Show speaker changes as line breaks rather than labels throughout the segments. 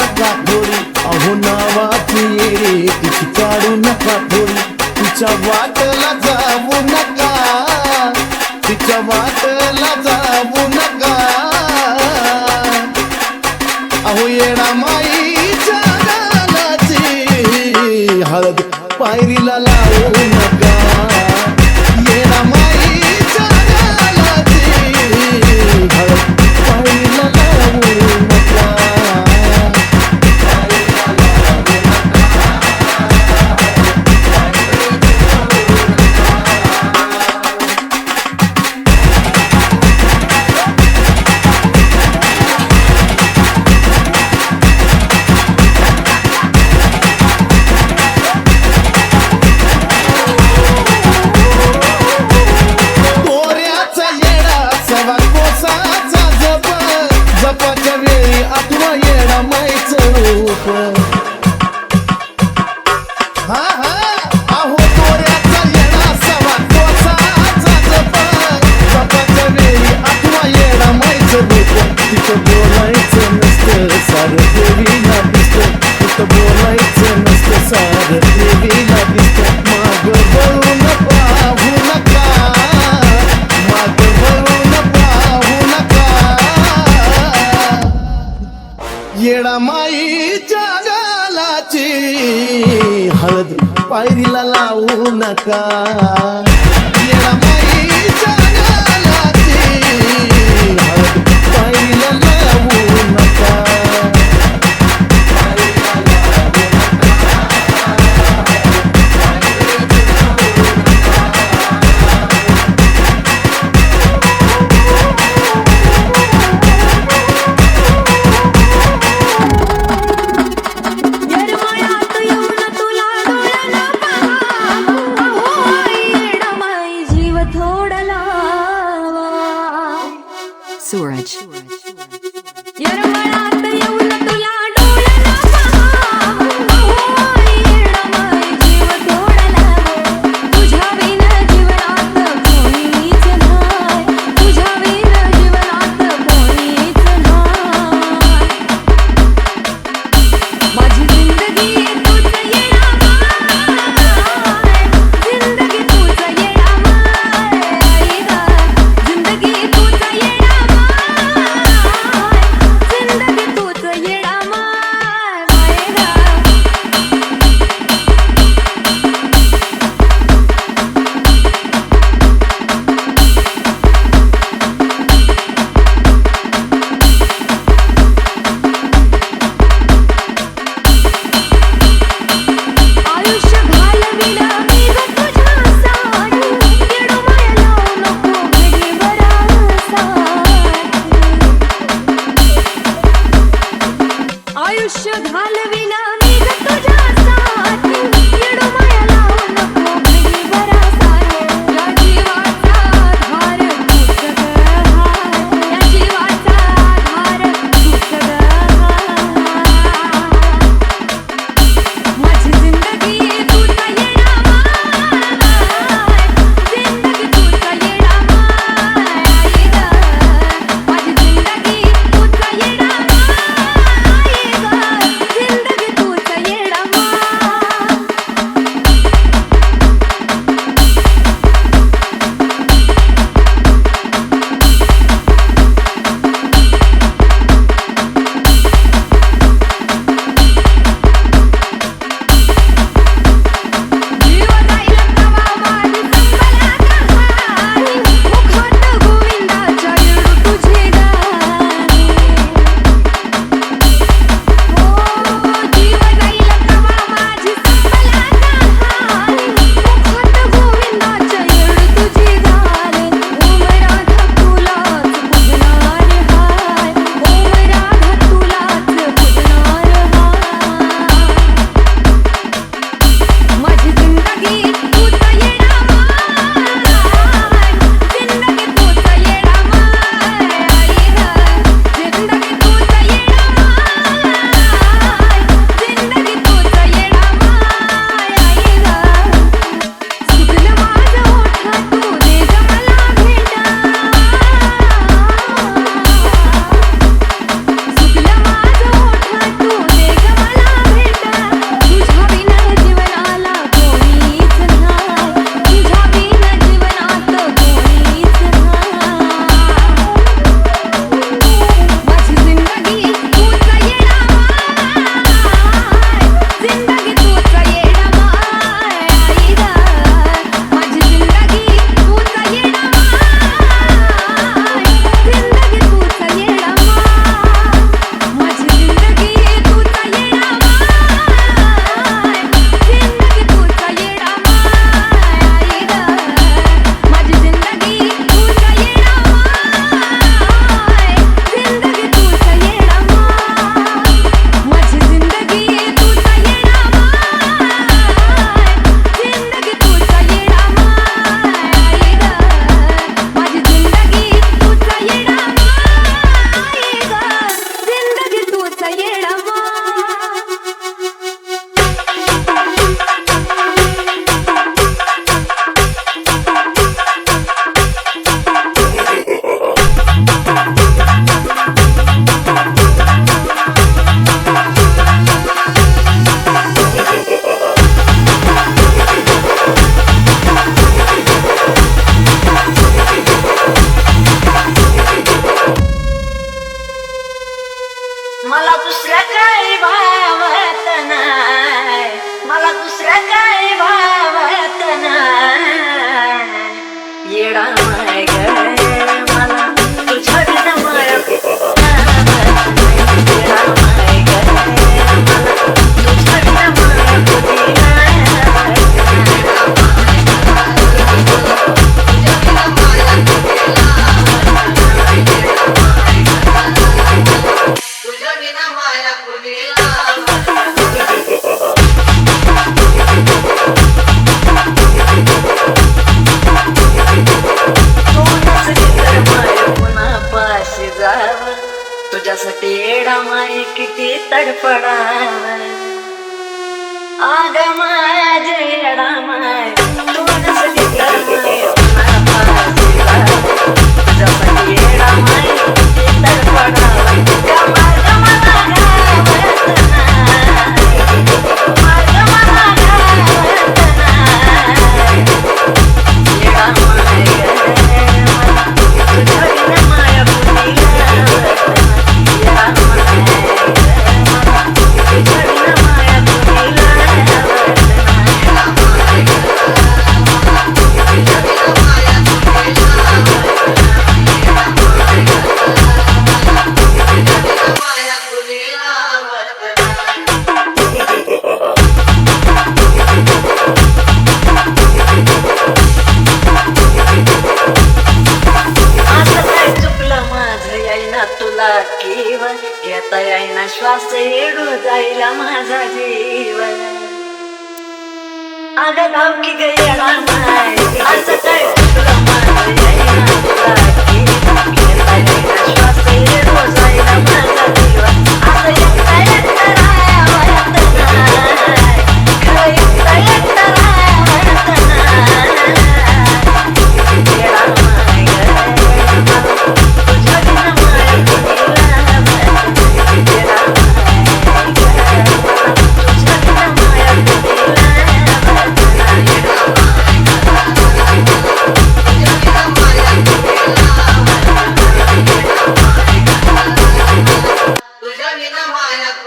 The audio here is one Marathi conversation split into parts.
नका थोडी, अहो नावाची येडी तिची काढू नका थोडी. तिच्या वाटला जाऊ नका, तिच्या वाटला जाऊ नका. अहो येडा माईच्या गालाची हळद पायरीला लावू नका. येडा माईच्या गालाची हळद पायरीला लावू नका. जपाच्या वेळी आठवा येडा माईचं रूप. हा हा अहो दोऱ्याचा येडा सवा कोसाचा जप. जपाच्या वेळी आठवा येडा माईचं रूप. तिथं बोलायचं नसतं सारं देवीला दिसतं. तिथं बोलायचं नसतं सारं देवीला दिसतं. माग वळून पाहू नका, माग वळून पाहू नका. येडा माईच्या गालाची हळद पायरीला लावू नका. येडा माईच्या गालाची हळद पायरीला लावू नका.
Suraj.
आयुष्य घालविना मी ग तुझ्या साथी. येडो माया लावू नको बेगी बरा साथी. या जीवाचा आधार तूच ग हाय. या जीवाचा आधार तूच ग हाय. माझी जिंदगी तूच येडा माय. जिंदगी तूच येडा माय. आई ग माझी जिंदगी तूच येडा माय. जिंदगी
तडफडाव आग माझे येडा माय तू नसली तर माय तुझ्यासाठी येडा माय तडफडाव येता येईना श्वास येडू जायला माझा जीवन अग धाव की गयला माय असं काय चुकलं माझं येईना तुला की येता येईना श्वास येडू जायला माझा जीवन असं एकटा एकटा राहावं नाही खरं एकटा एकटा राहावं नाही येडा माय तुझ्या बिना माय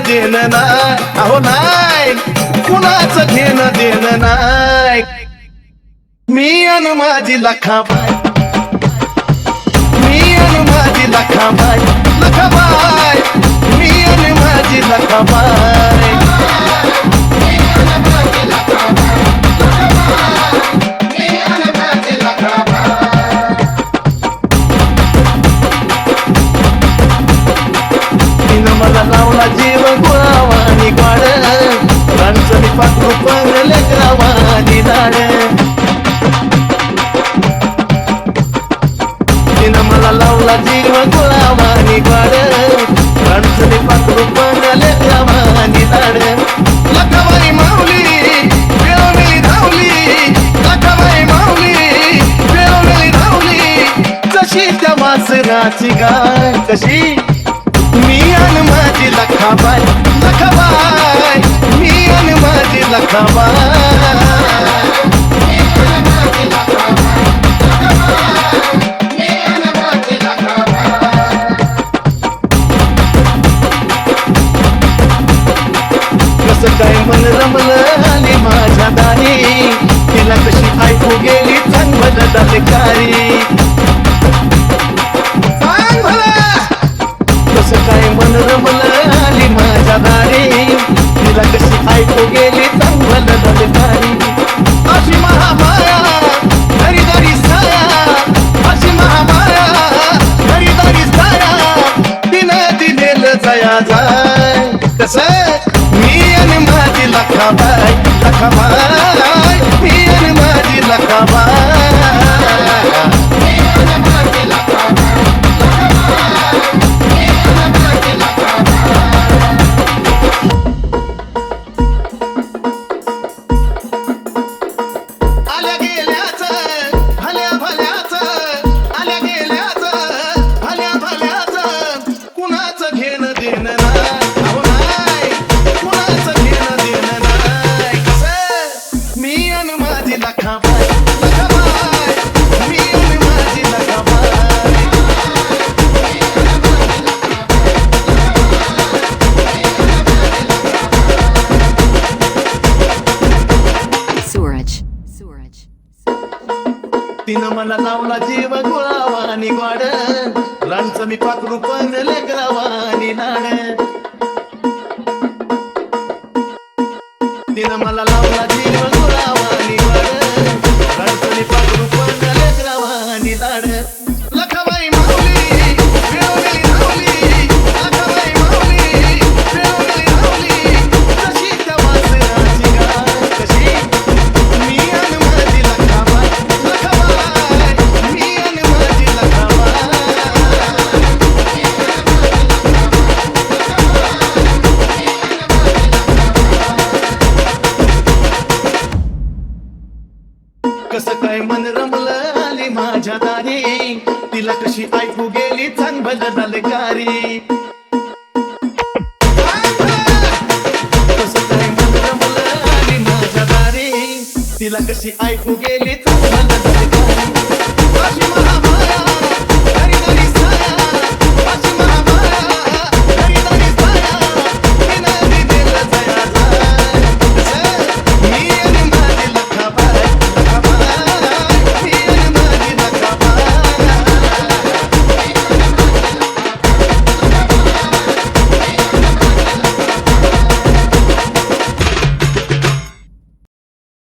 देणं नाही अहो नाही कुणाचं घेणं देणं नाही मी अन माझी लखाबाई मी अन माझी लखाबाई लखाबाई मी अन माझी लखाबाई मला लावला जीव गुळावानी ग्वाड रांचणी पाखरू पंगले ग्रावानी लाड तिनं मला लावला जीव गुळावानी ग्वाड रांचणी पाखरू पंगले ग्रावानी लाड लखाबाई माऊली वेळोवेळी धावली लखाबाई माऊली वेळोवेळी धावली जशी त्या वासराची गाय कशी मी अन माझी लखा कसं काय मन रमलं आली माझ्या दारी तिला कशी ऐकू गेली चांगलं दलकारी सांग भला कसं काय मन रमलं आली माझ्या दारी तिला कशी ऐकू गेली चांगलं दलकारी अशी महामाया घरी दारी साया अशी महामाया घरी दारी साया तिनं दिलेलं जया जाय कसं मी आणि माझी लखाबाई लखाबाई मी आणि माझी लखाबाई आल्या गेल्याच भल्या भल्याच आल्या गेल्याच भल्या भल्याच कुणाचं घेणं देणं नाही कुणाचं घेणं देणं नाही कसं मी आणि माझी लखाबाई लखाबाई मी आणि माझी लखाबाई
Suraj. Suraj.
तिनं मला लावला जीव गुळावानी वाड रांचं मी पाकरू पण लेकरावानी लाड तिनं मला लावला जीव गुळावानी वाड रांचं मी पाकरू पण लेकरावानी लाड लखाबाई माऊली मिळवली रावली लखाबाई माऊली मिळवली रावली कशी त्या वासराची गाय कशी मी आणि माझी लखाबाई लखाबाई मी आणि माझी लखाबाई कसं काय मन रमलं आली माझ्या दारी तिला कशी ऐकू गेली चांगलं दलकारी कसं काय मन रमलं आली माझ्या दारी तिला कशी ऐकू गेली चांगलं